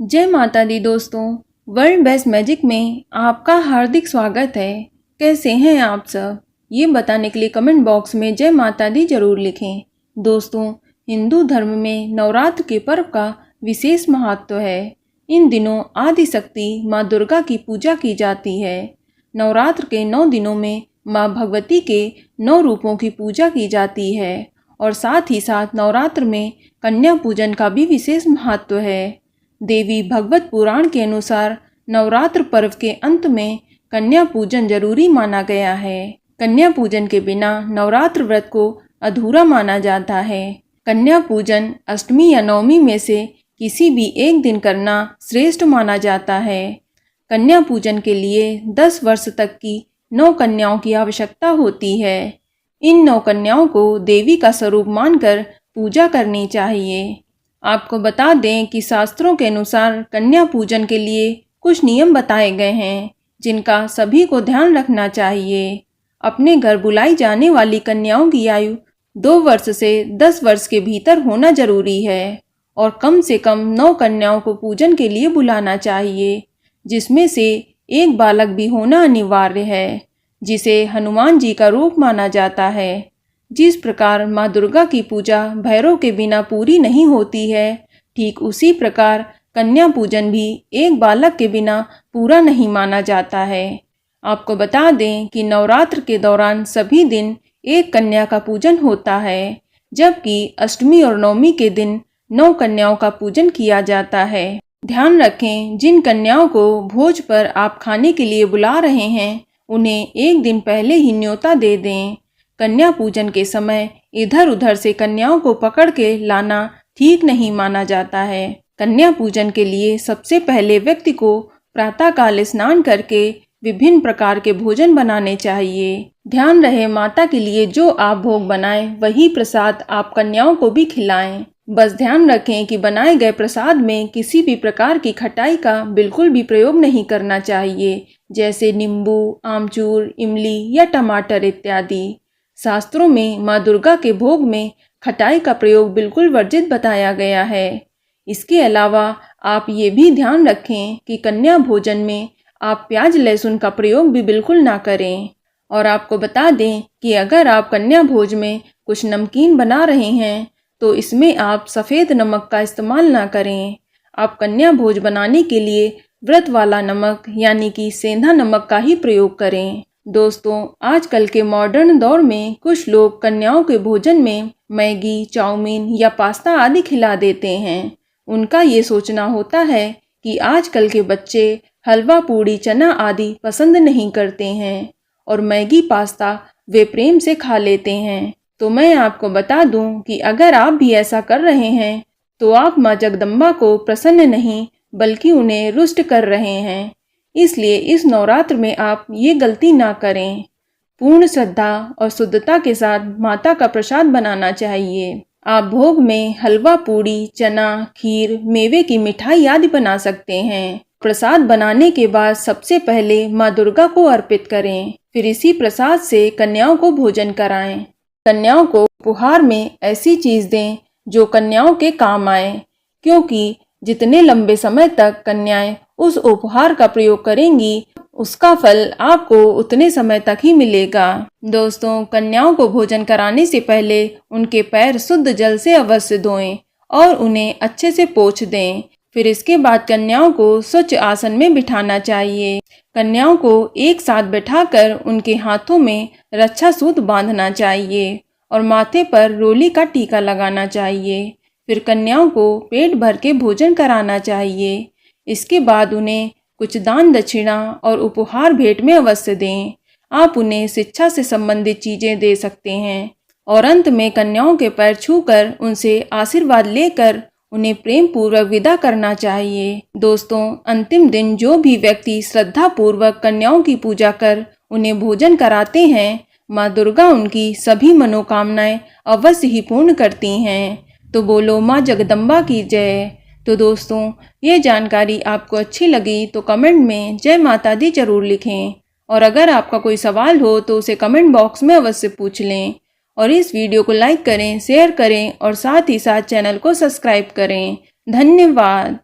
जय माता दी दोस्तों। वर्ल्ड बेस्ट मैजिक में आपका हार्दिक स्वागत है। कैसे हैं आप सब, ये बताने के लिए कमेंट बॉक्स में जय माता दी जरूर लिखें। दोस्तों, हिंदू धर्म में नवरात्र के पर्व का विशेष महत्व है। इन दिनों आदि शक्ति माँ दुर्गा की पूजा की जाती है। नवरात्र के 9 दिनों में माँ भगवती के 9 रूपों की पूजा की जाती है और साथ ही साथ नवरात्र में कन्या पूजन का भी विशेष महत्व है। देवी भगवत पुराण के अनुसार नवरात्र पर्व के अंत में कन्या पूजन जरूरी माना गया है। कन्या पूजन के बिना नवरात्र व्रत को अधूरा माना जाता है। कन्या पूजन अष्टमी या नवमी में से किसी भी एक दिन करना श्रेष्ठ माना जाता है। कन्या पूजन के लिए 10 वर्ष तक की 9 कन्याओं की आवश्यकता होती है। इन 9 कन्याओं को देवी का स्वरूप मानकर पूजा करनी चाहिए। आपको बता दें कि शास्त्रों के अनुसार कन्या पूजन के लिए कुछ नियम बताए गए हैं जिनका सभी को ध्यान रखना चाहिए। अपने घर बुलाई जाने वाली कन्याओं की आयु 2 वर्ष से 10 वर्ष के भीतर होना जरूरी है और कम से कम 9 कन्याओं को पूजन के लिए बुलाना चाहिए, जिसमें से एक बालक भी होना अनिवार्य है, जिसे हनुमान जी का रूप माना जाता है। जिस प्रकार माँ दुर्गा की पूजा भैरव के बिना पूरी नहीं होती है, ठीक उसी प्रकार कन्या पूजन भी एक बालक के बिना पूरा नहीं माना जाता है। आपको बता दें कि नवरात्र के दौरान सभी दिन एक कन्या का पूजन होता है, जबकि अष्टमी और नवमी के दिन 9 कन्याओं का पूजन किया जाता है। ध्यान रखें, जिन कन्याओं को भोज पर आप खाने के लिए बुला रहे हैं, उन्हें एक दिन पहले ही न्योता दे दें। कन्या पूजन के समय इधर उधर से कन्याओं को पकड़ के लाना ठीक नहीं माना जाता है। कन्या पूजन के लिए सबसे पहले व्यक्ति को प्रातःकाल स्नान करके विभिन्न प्रकार के भोजन बनाने चाहिए। ध्यान रहे, माता के लिए जो आप भोग बनाएं वही प्रसाद आप कन्याओं को भी खिलाएं। बस ध्यान रखें कि बनाए गए प्रसाद में किसी भी प्रकार की खटाई का बिल्कुल भी प्रयोग नहीं करना चाहिए, जैसे नींबू, आमचूर, इमली या टमाटर इत्यादि। शास्त्रों में माँ दुर्गा के भोग में खटाई का प्रयोग बिल्कुल वर्जित बताया गया है। इसके अलावा आप ये भी ध्यान रखें कि कन्या भोजन में आप प्याज लहसुन का प्रयोग भी बिल्कुल ना करें। और आपको बता दें कि अगर आप कन्या भोज में कुछ नमकीन बना रहे हैं तो इसमें आप सफ़ेद नमक का इस्तेमाल ना करें। आप कन्या भोज बनाने के लिए व्रत वाला नमक यानी कि सेंधा नमक का ही प्रयोग करें। दोस्तों, आजकल के मॉडर्न दौर में कुछ लोग कन्याओं के भोजन में मैगी, चाउमीन या पास्ता आदि खिला देते हैं। उनका ये सोचना होता है कि आजकल के बच्चे हलवा, पूड़ी, चना आदि पसंद नहीं करते हैं और मैगी, पास्ता वे प्रेम से खा लेते हैं। तो मैं आपको बता दूं कि अगर आप भी ऐसा कर रहे हैं तो आप माँ जगदम्बा को प्रसन्न नहीं बल्कि उन्हें रुष्ट कर रहे हैं। इसलिए इस नवरात्र में आप ये गलती ना करें। पूर्ण श्रद्धा और शुद्धता के साथ माता का प्रसाद बनाना चाहिए। आप भोग में हलवा, पूड़ी, चना, खीर, मेवे की मिठाई आदि बना सकते हैं। प्रसाद बनाने के बाद सबसे पहले माँ दुर्गा को अर्पित करें, फिर इसी प्रसाद से कन्याओं को भोजन कराएं। कन्याओं को उपहार में ऐसी चीज दें जो कन्याओं के काम आए, क्योंकि जितने लंबे समय तक कन्याएं उस उपहार का प्रयोग करेंगी, उसका फल आपको उतने समय तक ही मिलेगा। दोस्तों, कन्याओं को भोजन कराने से पहले उनके पैर शुद्ध जल से अवश्य धोएं और उन्हें अच्छे से पोंछ दें। फिर इसके बाद कन्याओं को स्वच्छ आसन में बिठाना चाहिए। कन्याओं को एक साथ बैठाकर उनके हाथों में रक्षा सूत्र बांधना चाहिए और माथे पर रोली का टीका लगाना चाहिए। फिर कन्याओं को पेट भर के भोजन कराना चाहिए। इसके बाद उन्हें कुछ दान दक्षिणा और उपहार भेंट में अवश्य दें। आप उन्हें शिक्षा से संबंधित चीजें दे सकते हैं और अंत में कन्याओं के पैर छूकर उनसे आशीर्वाद लेकर उन्हें प्रेम पूर्वक विदा करना चाहिए। दोस्तों, अंतिम दिन जो भी व्यक्ति श्रद्धा पूर्वक कन्याओं की पूजा कर उन्हें भोजन कराते हैं, माँ दुर्गा उनकी सभी मनोकामनाएं अवश्य ही पूर्ण करती हैं। तो बोलो माँ जगदम्बा की जय। तो दोस्तों, ये जानकारी आपको अच्छी लगी तो कमेंट में जय माता दी जरूर लिखें और अगर आपका कोई सवाल हो तो उसे कमेंट बॉक्स में अवश्य पूछ लें और इस वीडियो को लाइक करें, शेयर करें और साथ ही साथ चैनल को सब्सक्राइब करें। धन्यवाद।